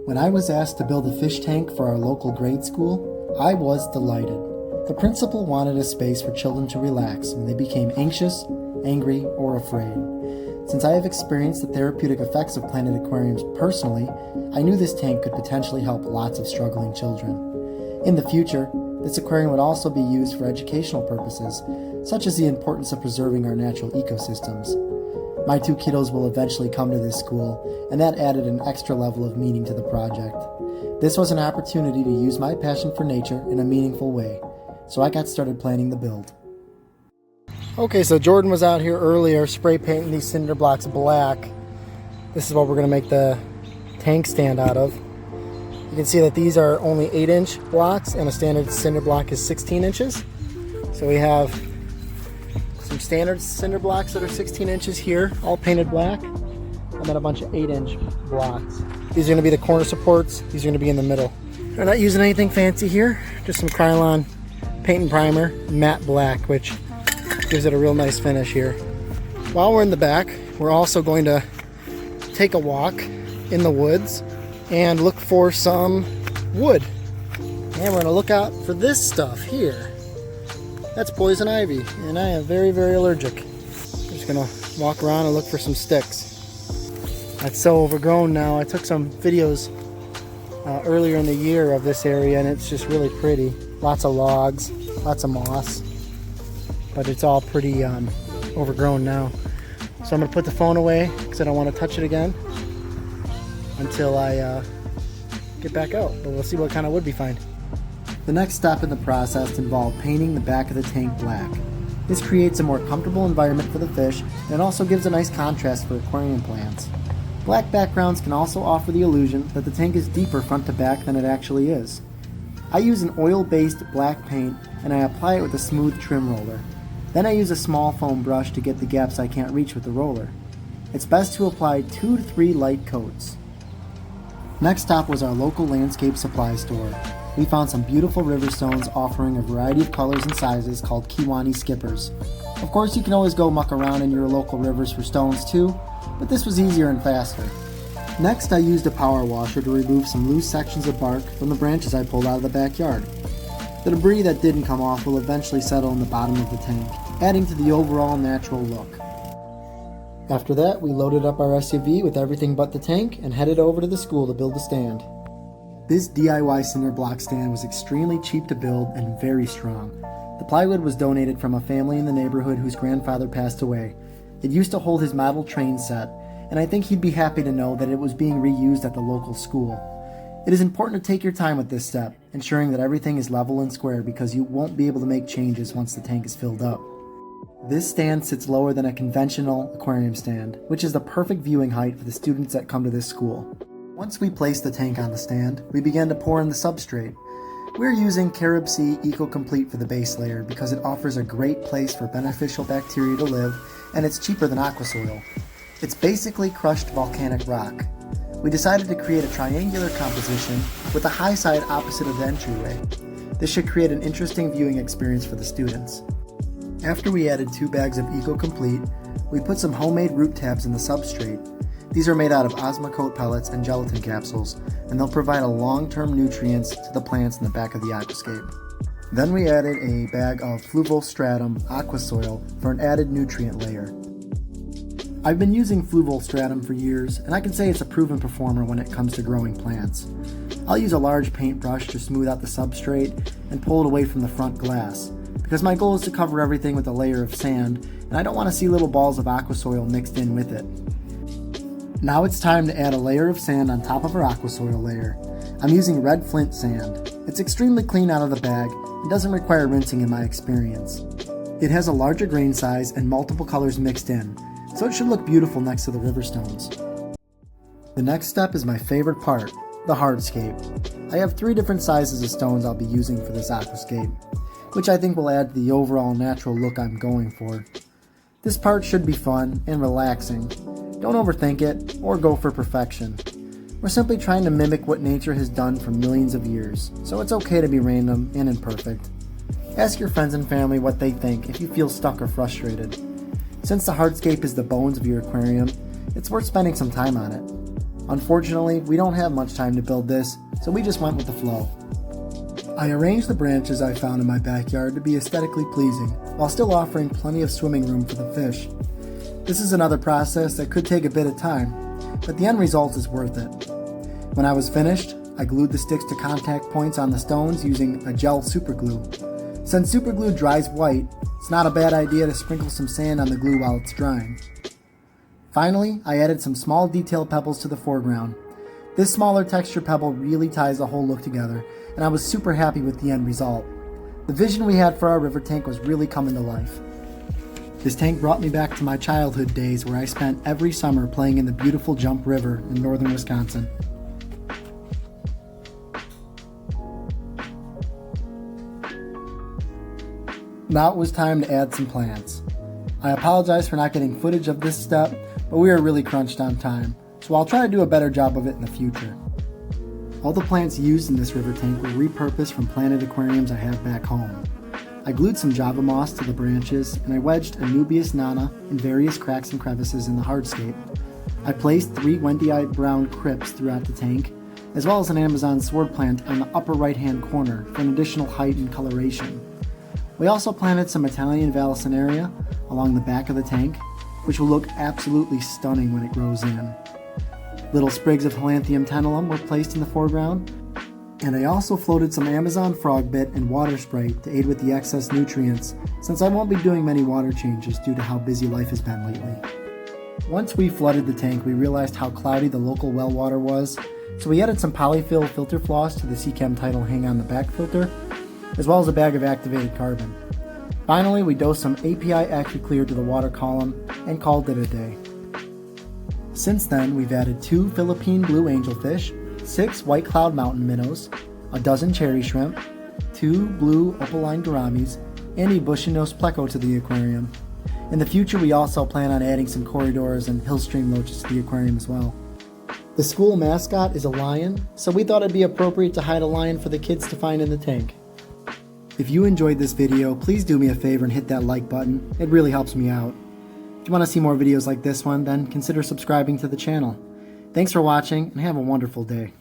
When I was asked to build a fish tank for our local grade school, I was delighted. The principal wanted a space for children to relax when they became anxious, angry, or afraid. Since I have experienced the therapeutic effects of planted aquariums personally, I knew this tank could potentially help lots of struggling children. In the future, this aquarium would also be used for educational purposes, such as the importance of preserving our natural ecosystems. My 2 kiddos will eventually come to this school, and that added an extra level of meaning to the project. This was an opportunity to use my passion for nature in a meaningful way, so I got started planning the build. Okay, so Jordan was out here earlier spray painting these cinder blocks black. This is what we're going to make the tank stand out of. You can see that these are only 8-inch blocks, and a standard cinder block is 16 inches. So we have some standard cinder blocks that are 16 inches here, all painted black, and then a bunch of 8-inch blocks. These are going to be the corner supports. These are going to be in the middle. We're not using anything fancy here, just some Krylon paint and primer, matte black, which gives it a real nice finish here. While we're in the back, we're also going to take a walk in the woods and look for some wood. And we're going to look out for this stuff here. That's poison ivy, and I am very, very allergic. I'm just gonna walk around and look for some sticks. That's so overgrown now. I took some videos earlier in the year of this area, and it's just really pretty. Lots of logs, lots of moss, but it's all pretty overgrown now. So I'm gonna put the phone away because I don't want to touch it again until I get back out. But we'll see what kind of wood we find. The next step in the process involved painting the back of the tank black. This creates a more comfortable environment for the fish, and it also gives a nice contrast for aquarium plants. Black backgrounds can also offer the illusion that the tank is deeper front to back than it actually is. I use an oil-based black paint, and I apply it with a smooth trim roller. Then I use a small foam brush to get the gaps I can't reach with the roller. It's best to apply 2 to 3 light coats. Next stop was our local landscape supply store. We found some beautiful river stones offering a variety of colors and sizes called Kiwani skippers. Of course, you can always go muck around in your local rivers for stones too, but this was easier and faster. Next, I used a power washer to remove some loose sections of bark from the branches I pulled out of the backyard. The debris that didn't come off will eventually settle in the bottom of the tank, adding to the overall natural look. After that, we loaded up our SUV with everything but the tank and headed over to the school to build the stand. This DIY cinder block stand was extremely cheap to build and very strong. The plywood was donated from a family in the neighborhood whose grandfather passed away. It used to hold his model train set, and I think he'd be happy to know that it was being reused at the local school. It is important to take your time with this step, ensuring that everything is level and square because you won't be able to make changes once the tank is filled up. This stand sits lower than a conventional aquarium stand, which is the perfect viewing height for the students that come to this school. Once we placed the tank on the stand, we began to pour in the substrate. We're using Carib Sea Eco-Complete for the base layer because it offers a great place for beneficial bacteria to live, and it's cheaper than aquasoil. It's basically crushed volcanic rock. We decided to create a triangular composition with a high side opposite of the entryway. This should create an interesting viewing experience for the students. After we added 2 bags of Eco-Complete, we put some homemade root tabs in the substrate. These are made out of Osmocote pellets and gelatin capsules, and they'll provide a long-term nutrients to the plants in the back of the aquascape. Then we added a bag of Fluvostratum aquasoil for an added nutrient layer. I've been using Fluvostratum for years, and I can say it's a proven performer when it comes to growing plants. I'll use a large paintbrush to smooth out the substrate and pull it away from the front glass, because my goal is to cover everything with a layer of sand, and I don't want to see little balls of aquasoil mixed in with it. Now it's time to add a layer of sand on top of our aquasoil layer. I'm using red flint sand. It's extremely clean out of the bag and doesn't require rinsing in my experience. It has a larger grain size and multiple colors mixed in, so it should look beautiful next to the river stones. The next step is my favorite part, the hardscape. I have 3 different sizes of stones I'll be using for this aquascape, which I think will add to the overall natural look I'm going for. This part should be fun and relaxing. Don't overthink it or go for perfection. We're simply trying to mimic what nature has done for millions of years, so it's okay to be random and imperfect. Ask your friends and family what they think if you feel stuck or frustrated. Since the hardscape is the bones of your aquarium, it's worth spending some time on it. Unfortunately, we don't have much time to build this, so we just went with the flow. I arranged the branches I found in my backyard to be aesthetically pleasing, while still offering plenty of swimming room for the fish. This is another process that could take a bit of time, but the end result is worth it. When I was finished, I glued the sticks to contact points on the stones using a gel superglue. Since superglue dries white, it's not a bad idea to sprinkle some sand on the glue while it's drying. Finally, I added some small detail pebbles to the foreground. This smaller texture pebble really ties the whole look together, and I was super happy with the end result. The vision we had for our river tank was really coming to life. This tank brought me back to my childhood days where I spent every summer playing in the beautiful Jump River in northern Wisconsin. Now it was time to add some plants. I apologize for not getting footage of this step, but we are really crunched on time, so I'll try to do a better job of it in the future. All the plants used in this river tank were repurposed from planted aquariums I have back home. I glued some Java moss to the branches, and I wedged a Nubius nana in various cracks and crevices in the hardscape. I placed 3 Wendy-eyed brown crypts throughout the tank, as well as an Amazon sword plant on the upper right-hand corner for an additional height and coloration. We also planted some Italian Vallisneria along the back of the tank, which will look absolutely stunning when it grows in. Little sprigs of Helanthrium tenuum were placed in the foreground, and I also floated some Amazon frogbit and water spray to aid with the excess nutrients, since I won't be doing many water changes due to how busy life has been lately. Once we flooded the tank, we realized how cloudy the local well water was, so we added some polyfill filter floss to the Seachem Tidal hang on the back filter, as well as a bag of activated carbon. Finally, we dosed some API AccuClear to the water column and called it a day. Since then, we've added 2 Philippine blue angelfish, 6 white cloud mountain minnows, a dozen cherry shrimp, 2 blue opaline gouramis, and a bushy-nosed pleco to the aquarium. In the future, we also plan on adding some corridors and hillstream loaches to the aquarium as well. The school mascot is a lion, so we thought it'd be appropriate to hide a lion for the kids to find in the tank. If you enjoyed this video, please do me a favor and hit that like button. It really helps me out. If you want to see more videos like this one, then consider subscribing to the channel. Thanks for watching and have a wonderful day.